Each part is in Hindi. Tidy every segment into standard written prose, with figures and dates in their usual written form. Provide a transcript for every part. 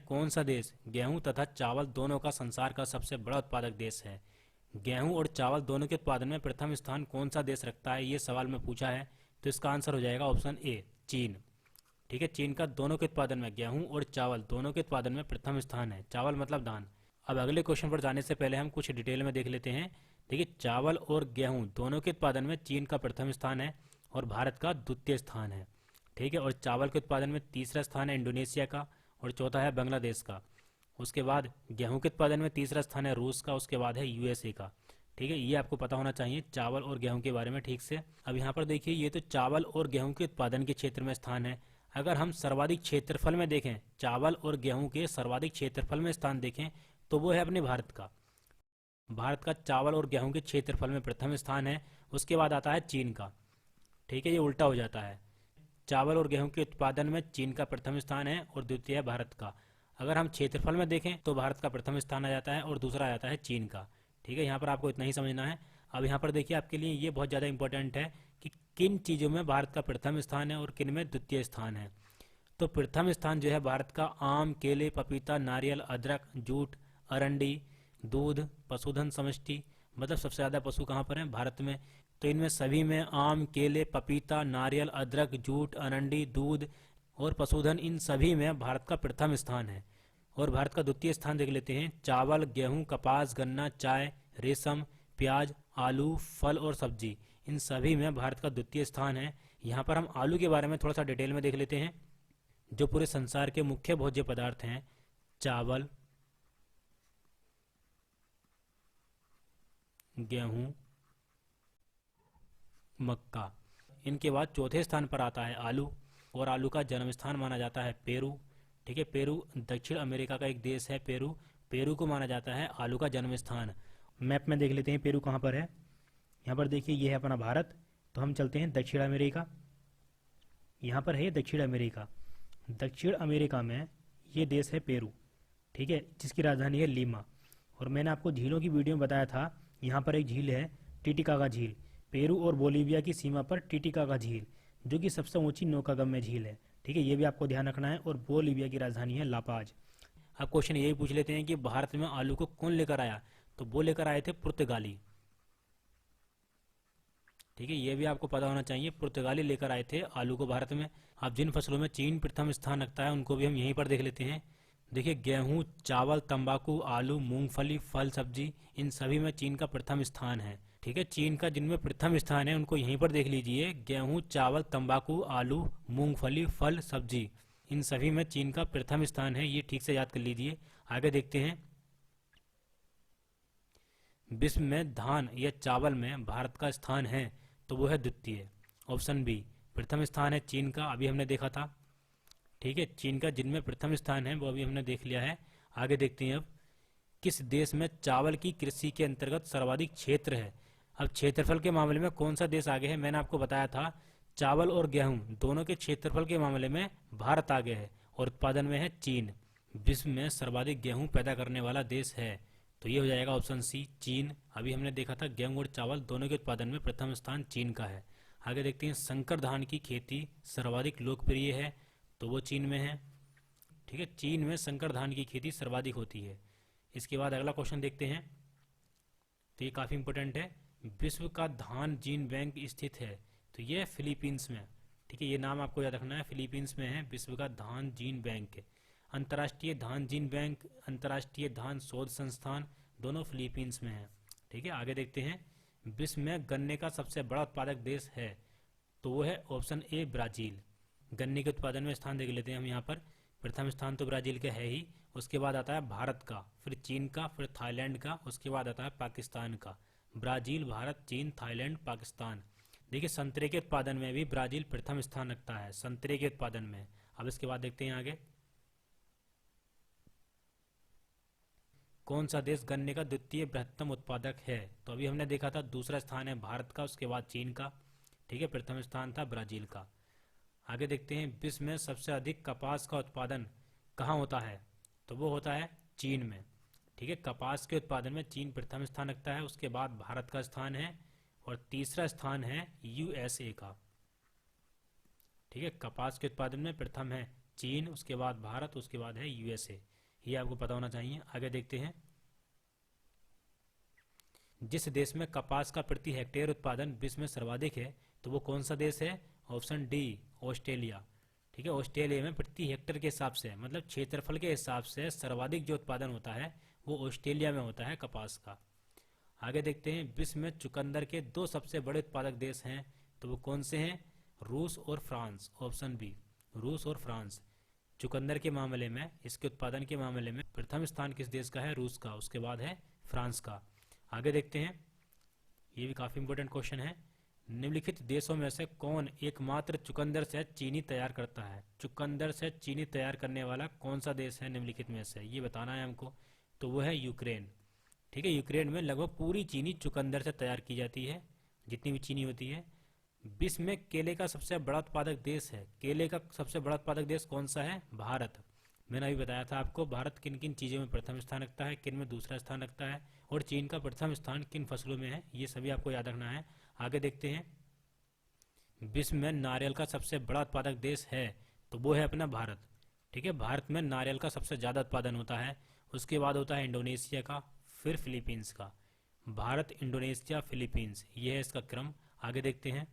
कौन सा देश गेहूं तथा चावल दोनों का संसार का सबसे बड़ा उत्पादक देश है? गेहूं और चावल दोनों के उत्पादन में प्रथम स्थान कौन सा देश रखता है, ये सवाल में पूछा है। तो इसका आंसर हो जाएगा ऑप्शन ए, चीन। ठीक है, चीन का दोनों के उत्पादन में, गेहूं और चावल दोनों के उत्पादन में प्रथम स्थान है। चावल मतलब धान। अब अगले क्वेश्चन पर जाने से पहले हम कुछ डिटेल में देख लेते हैं। देखिए, चावल और गेहूं दोनों के उत्पादन में चीन का प्रथम स्थान है और भारत का द्वितीय स्थान है। ठीक है, और चावल के उत्पादन में तीसरा स्थान है इंडोनेशिया का और चौथा है बांग्लादेश का। उसके बाद गेहूं के उत्पादन में तीसरा स्थान है रूस का, उसके बाद है यूएसए का। ठीक है, ये आपको पता होना चाहिए चावल और गेहूं के बारे में ठीक से। अब यहाँ पर देखिए, ये तो चावल और गेहूं के उत्पादन के क्षेत्र में स्थान है। अगर हम सर्वाधिक क्षेत्रफल में देखें, चावल और गेहूं के सर्वाधिक क्षेत्रफल में स्थान देखें, तो वो है अपने भारत का। भारत का चावल और गेहूं के क्षेत्रफल में प्रथम स्थान है, उसके बाद आता है चीन का। ठीक है, ये उल्टा हो जाता है। चावल और गेहूं के उत्पादन में चीन का प्रथम स्थान है और द्वितीय है भारत का। अगर हम क्षेत्रफल में देखें तो भारत का प्रथम स्थान आ जाता है और दूसरा आ जाता है चीन का। ठीक है, यहाँ पर आपको इतना ही समझना है। अब यहाँ पर देखिए, आपके लिए ये बहुत ज़्यादा इंपॉर्टेंट है कि किन चीज़ों में भारत का प्रथम स्थान है और किन में द्वितीय स्थान है। तो प्रथम स्थान जो है भारत का आम, केले, पपीता, नारियल, अदरक, जूट, अरंडी, दूध, पशुधन समष्टि। मतलब सबसे ज़्यादा पशु कहाँ पर हैं? भारत में। तो इनमें सभी में आम, केले, पपीता, नारियल, अदरक, जूट, अरंडी, दूध और पशुधन, इन सभी में भारत का प्रथम स्थान है। और भारत का द्वितीय स्थान देख लेते हैं। चावल, गेहूं, कपास, गन्ना, चाय, रेशम, प्याज, आलू, फल और सब्जी, इन सभी में भारत का द्वितीय स्थान है। यहाँ पर हम आलू के बारे में थोड़ा सा डिटेल में देख लेते हैं। जो पूरे संसार के मुख्य भोज्य पदार्थ हैं, चावल, गेहूं, मक्का, इनके बाद चौथे स्थान पर आता है आलू। और आलू का जन्म स्थान माना जाता है पेरू। ठीक है, पेरू दक्षिण अमेरिका का एक देश है। पेरू, पेरू को माना जाता है आलू का जन्म स्थान। मैप में देख लेते हैं पेरू कहाँ पर है। यहाँ पर देखिए, ये है अपना भारत। तो हम चलते हैं दक्षिण अमेरिका। यहाँ पर है दक्षिण अमेरिका। दक्षिण अमेरिका में ये देश है पेरू। ठीक है, जिसकी राजधानी है लीमा। और मैंने आपको झीलों की वीडियो में बताया था, यहाँ पर एक झील है टिटिकाका झील। पेरू और बोलीविया की सीमा पर टिटिकाका झील, जो कि सबसे ऊंची नौकागम्य झील है। ठीक है, ये भी आपको ध्यान रखना है। और बोलीविया की राजधानी है लापाज। अब क्वेश्चन यही पूछ लेते हैं कि भारत में आलू को कौन लेकर आया? तो वो लेकर आए थे पुर्तगाली। ठीक है, ये भी आपको पता होना चाहिए, पुर्तगाली लेकर आए थे आलू को भारत में। अब जिन फसलों में चीन प्रथम स्थान रखता है उनको भी हम यहीं पर देख लेते हैं। देखिए, गेहूं, चावल, तंबाकू, आलू, मूंगफली, फल, सब्जी, इन सभी में चीन का प्रथम स्थान है। ठीक है, चीन का जिनमें प्रथम स्थान है उनको यहीं पर देख लीजिए। गेहूं, चावल, तंबाकू, आलू, मूंगफली, फल, सब्जी, इन सभी में चीन का प्रथम स्थान है। ये ठीक से याद कर लीजिए। आगे देखते हैं, विश्व में धान या चावल में भारत का स्थान है तो वो है द्वितीय, ऑप्शन बी। प्रथम स्थान है चीन का, अभी हमने देखा था। ठीक है, चीन का जिनमें प्रथम स्थान है वो अभी हमने देख लिया है। आगे देखते हैं अब, किस देश में चावल की कृषि के अंतर्गत सर्वाधिक क्षेत्र है? अब क्षेत्रफल के मामले में कौन सा देश आगे है? मैंने आपको बताया था, चावल और गेहूं दोनों के क्षेत्रफल के मामले में भारत आगे है और उत्पादन में है चीन। विश्व में सर्वाधिक गेहूं पैदा करने वाला देश है, तो ये हो जाएगा ऑप्शन सी, चीन। अभी हमने देखा था गेहूं और चावल दोनों के उत्पादन में प्रथम स्थान चीन का है। आगे देखते हैं, संकर धान की खेती सर्वाधिक लोकप्रिय है तो वो चीन में है। ठीक है, चीन में संकर धान की खेती सर्वाधिक होती है। इसके बाद अगला क्वेश्चन देखते हैं, तो ये काफ़ी इंपॉर्टेंट है। विश्व का धान जीन बैंक स्थित है, तो ये फिलीपींस में। ठीक है, ये नाम आपको याद रखना है, फिलीपींस में है विश्व का धान जीन बैंक। अंतर्राष्ट्रीय धान जीन बैंक, अंतर्राष्ट्रीय धान शोध संस्थान, दोनों फिलीपींस में है। ठीक है, आगे देखते हैं, विश्व में गन्ने का सबसे बड़ा उत्पादक देश है तो वो है ऑप्शन ए, ब्राज़ील। गन्ने के उत्पादन में स्थान देख लेते हैं हम यहाँ पर। प्रथम स्थान तो ब्राज़ील का है ही, उसके बाद आता है भारत का, फिर चीन का, फिर थाईलैंड का, उसके बाद आता है पाकिस्तान का। ब्राज़ील, भारत, चीन, थाईलैंड, पाकिस्तान। देखिए, संतरे के उत्पादन में भी ब्राज़ील प्रथम स्थान रखता है, संतरे के उत्पादन में। अब इसके बाद देखते हैं आगे, कौन सा देश गन्ने का द्वितीय बृहत्तम उत्पादक है? तो अभी हमने देखा था दूसरा स्थान है भारत का, उसके बाद चीन का। ठीक है, प्रथम स्थान था ब्राज़ील का। आगे देखते हैं, विश्व में सबसे अधिक कपास का उत्पादन कहाँ होता है? तो वो होता है चीन में। ठीक है, कपास के उत्पादन में चीन प्रथम स्थान रखता है, उसके बाद भारत का स्थान है और तीसरा स्थान है यूएसए का। ठीक है, कपास के उत्पादन में प्रथम है चीन, उसके बाद भारत, उसके बाद है यूएसए। ये आपको पता होना चाहिए। आगे देखते हैं, जिस देश में कपास का प्रति हेक्टेयर उत्पादन विश्व में सर्वाधिक है तो वो कौन सा देश है? Option D, Australia. ठीक है, ऑस्ट्रेलिया में प्रति हेक्टेयर के हिसाब से, मतलब क्षेत्रफल के हिसाब से सर्वाधिक जो उत्पादन होता है वो ऑस्ट्रेलिया में होता है कपास का। आगे देखते हैं, विश्व में चुकंदर के 2 सबसे बड़े उत्पादक देश हैं तो वो कौन से हैं? रूस और फ्रांस। ऑप्शन बी, रूस और फ्रांस। चुकंदर के मामले में, इसके उत्पादन के मामले में प्रथम स्थान किस देश का है? रूस का, उसके बाद है फ्रांस का। आगे देखते हैं, ये भी काफ़ी इंपॉर्टेंट क्वेश्चन है। निम्नलिखित देशों में से कौन एकमात्र चुकंदर से चीनी तैयार करता है? चुकंदर से चीनी तैयार करने वाला कौन सा देश है निम्नलिखित में से? ये बताना है हमको। तो वो है यूक्रेन। ठीक है, यूक्रेन में लगभग पूरी चीनी चुकंदर से तैयार की जाती है, जितनी भी चीनी होती है। विश्व में केले का सबसे बड़ा उत्पादक देश है, केले का सबसे बड़ा उत्पादक देश कौन सा है? भारत। मैंने अभी बताया था आपको भारत किन किन चीज़ों में प्रथम स्थान रखता है, किन में दूसरा स्थान रखता है, और चीन का प्रथम स्थान किन फसलों में है, ये सभी आपको याद रखना है। आगे देखते हैं, विश्व में नारियल का सबसे बड़ा उत्पादक देश है तो वो है अपना भारत। ठीक है, भारत में नारियल का सबसे ज़्यादा उत्पादन होता है। उसके बाद होता है इंडोनेशिया का, फिर फिलीपींस का। भारत, इंडोनेशिया, फिलीपींस, ये है इसका क्रम। आगे देखते हैं,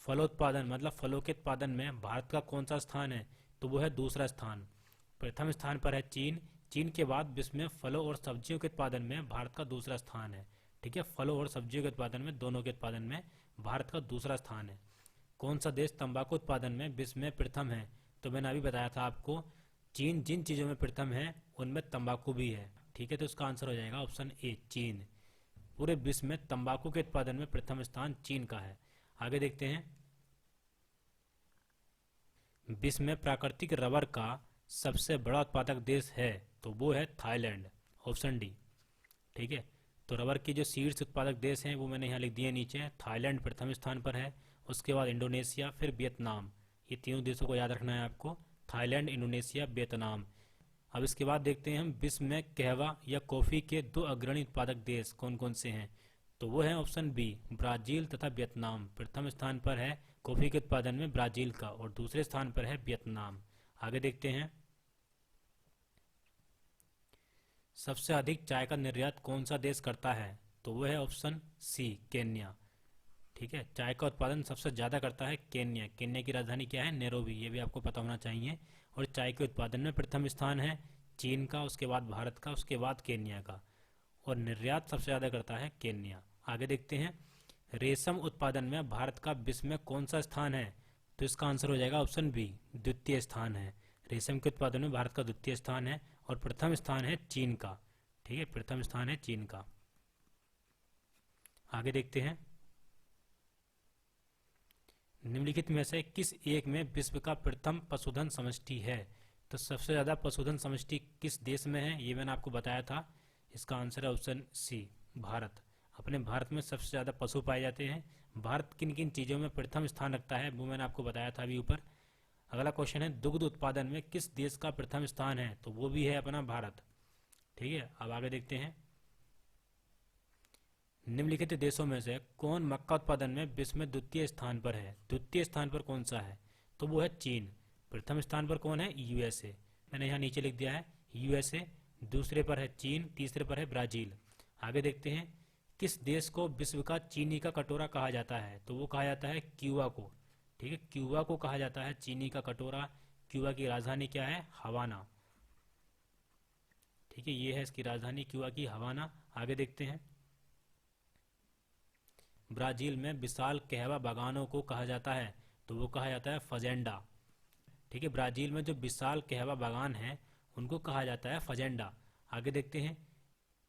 फलोत्पादन मतलब फलों के उत्पादन में भारत का कौन सा स्थान है? तो वो है दूसरा स्थान। प्रथम स्थान पर है चीन। चीन के बाद विश्व में फलों और सब्जियों के उत्पादन में भारत का दूसरा स्थान है। ठीक है, फलों और सब्जियों के उत्पादन में, दोनों के उत्पादन में भारत का दूसरा स्थान है। कौन सा देश तंबाकू उत्पादन में विश्व में प्रथम है? तो मैंने अभी बताया था आपको, चीन जिन चीज़ों में प्रथम है उनमें तंबाकू भी है। ठीक है, तो इसका आंसर हो जाएगा ऑप्शन ए, चीन। पूरे विश्व में तंबाकू के उत्पादन में प्रथम स्थान चीन का है। आगे देखते हैं, विश्व में प्राकृतिक रबर का सबसे बड़ा उत्पादक देश है तो वो है थाईलैंड। Option D. ठीक है, तो रबर के जो सीड्स उत्पादक देश हैं वो मैंने यहाँ लिख दिए नीचे। थाईलैंड प्रथम स्थान पर है, उसके बाद इंडोनेशिया, फिर वियतनाम। ये तीनों देशों को याद रखना है आपको, थाईलैंड, इंडोनेशिया, वियतनाम। अब इसके बाद देखते हैं हम विश्व में कहवा या कॉफ़ी के 2 अग्रणी उत्पादक देश कौन कौन से हैं? तो वो है ऑप्शन बी, ब्राज़ील तथा वियतनाम। प्रथम स्थान पर है कॉफ़ी के उत्पादन में ब्राज़ील का और दूसरे स्थान पर है वियतनाम। आगे देखते हैं, सबसे अधिक चाय का निर्यात कौन सा देश करता है? तो वो है ऑप्शन सी, केन्या। ठीक है, चाय का उत्पादन सबसे ज़्यादा करता है केन्या। केन्या की राजधानी क्या है? नैरोबी। ये भी आपको पता होना चाहिए। और चाय के उत्पादन में प्रथम स्थान है चीन का, उसके बाद भारत का, उसके बाद केन्या का, और निर्यात सबसे ज़्यादा करता है केन्या। आगे देखते हैं, रेशम उत्पादन में भारत का विश्व में कौन सा स्थान है? तो इसका आंसर हो जाएगा ऑप्शन बी, द्वितीय स्थान है। रेशम के उत्पादन में भारत का द्वितीय स्थान है और प्रथम स्थान है चीन का। ठीक है, प्रथम स्थान है चीन का। आगे देखते हैं, निम्नलिखित में से किस एक में विश्व का प्रथम पशुधन समष्टि है? तो सबसे ज़्यादा पशुधन समष्टि किस देश में है? ये मैंने आपको बताया था। इसका आंसर है ऑप्शन सी, भारत। अपने भारत में सबसे ज़्यादा पशु पाए जाते हैं। भारत किन किन चीज़ों में प्रथम स्थान रखता है वो मैंने आपको बताया था अभी ऊपर। अगला क्वेश्चन है, दुग्ध उत्पादन में किस देश का प्रथम स्थान है? तो वो भी है अपना भारत। ठीक है, अब आगे देखते हैं, निम्नलिखित देशों में से कौन मक्का उत्पादन में विश्व में द्वितीय स्थान पर है? द्वितीय स्थान पर कौन सा है? तो वो है चीन। प्रथम स्थान पर कौन है? यूएसए। मैंने यहाँ नीचे लिख दिया है यूएसए, दूसरे पर है चीन, तीसरे पर है ब्राज़ील। आगे देखते हैं, किस देश को विश्व का चीनी का कटोरा कहा जाता है? तो वो कहा जाता है क्यूबा को। ठीक है, क्यूबा को कहा जाता है चीनी का कटोरा। क्यूबा की राजधानी क्या है? हवाना। ठीक है, ये है इसकी राजधानी क्यूबा की, हवाना। आगे देखते हैं, ब्राज़ील में विशाल कहवा बागानों को कहा जाता है तो वो कहा जाता है फजेंडा। ठीक है, ब्राज़ील में जो विशाल कहवा बागान है उनको कहा जाता है फजेंडा। आगे देखते हैं,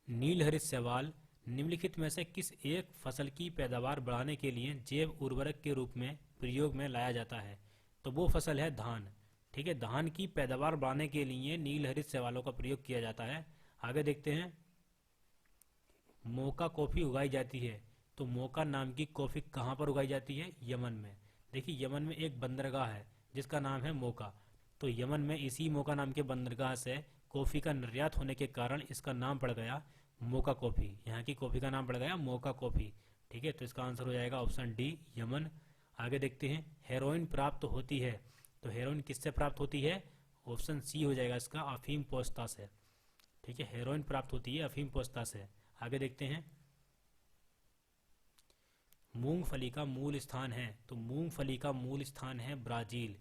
नीलहरित शैवाल निम्नलिखित में से किस एक फसल की पैदावार बढ़ाने के लिए जैव उर्वरक के रूप में प्रयोग में लाया जाता है? तो वो फसल है धान। ठीक है, धान की पैदावार बढ़ाने के लिए नीलहरित शैवालों का प्रयोग किया जाता है। आगे देखते हैं, मोका कॉफ़ी उगाई जाती है तो मोका नाम की कॉफ़ी कहाँ पर उगाई जाती है? यमन में। देखिए, यमन में एक बंदरगाह है जिसका नाम है मोका। तो यमन में इसी मोका नाम के बंदरगाह से कॉफ़ी का निर्यात होने के कारण इसका नाम पड़ गया मोका कॉफ़ी। यहाँ की कॉफ़ी का नाम पड़ गया मोका कॉफ़ी। ठीक है, तो इसका आंसर हो जाएगा ऑप्शन डी, यमन। आगे देखते हैं, हेरोइन प्राप्त होती है तो हेरोइन किससे प्राप्त होती है? ऑप्शन सी हो जाएगा इसका, अफीम पोस्ता से। ठीक है, हेरोइन प्राप्त होती है अफीम पोस्ता से। आगे देखते हैं, मूंगफली का मूल स्थान है, तो मूंगफली का मूल स्थान है ब्राज़ील।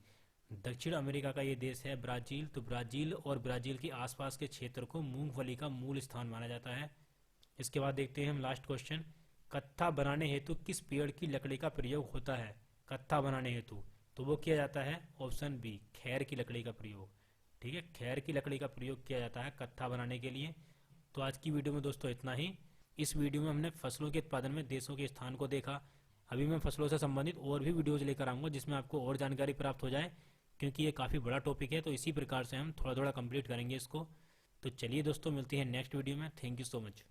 दक्षिण अमेरिका का ये देश है ब्राज़ील, तो ब्राज़ील और ब्राज़ील के आसपास के क्षेत्र को मूंगफली का मूल स्थान माना जाता है। इसके बाद देखते हैं हम लास्ट क्वेश्चन, कत्था बनाने हेतु किस पेड़ की लकड़ी का प्रयोग होता है? कत्था बनाने हेतु तो वो किया जाता है ऑप्शन बी, खैर की लकड़ी का प्रयोग। ठीक है, खैर की लकड़ी का प्रयोग किया जाता है कत्था बनाने के लिए। तो आज की वीडियो में दोस्तों इतना ही। इस वीडियो में हमने फसलों के उत्पादन में देशों के स्थान को देखा। अभी मैं फसलों से संबंधित और भी वीडियोज लेकर आऊँगा जिसमें आपको और जानकारी प्राप्त हो जाए, क्योंकि ये काफ़ी बड़ा टॉपिक है। तो इसी प्रकार से हम थोड़ा थोड़ा कंप्लीट करेंगे इसको। तो चलिए दोस्तों, मिलती है नेक्स्ट वीडियो में। Thank you so much.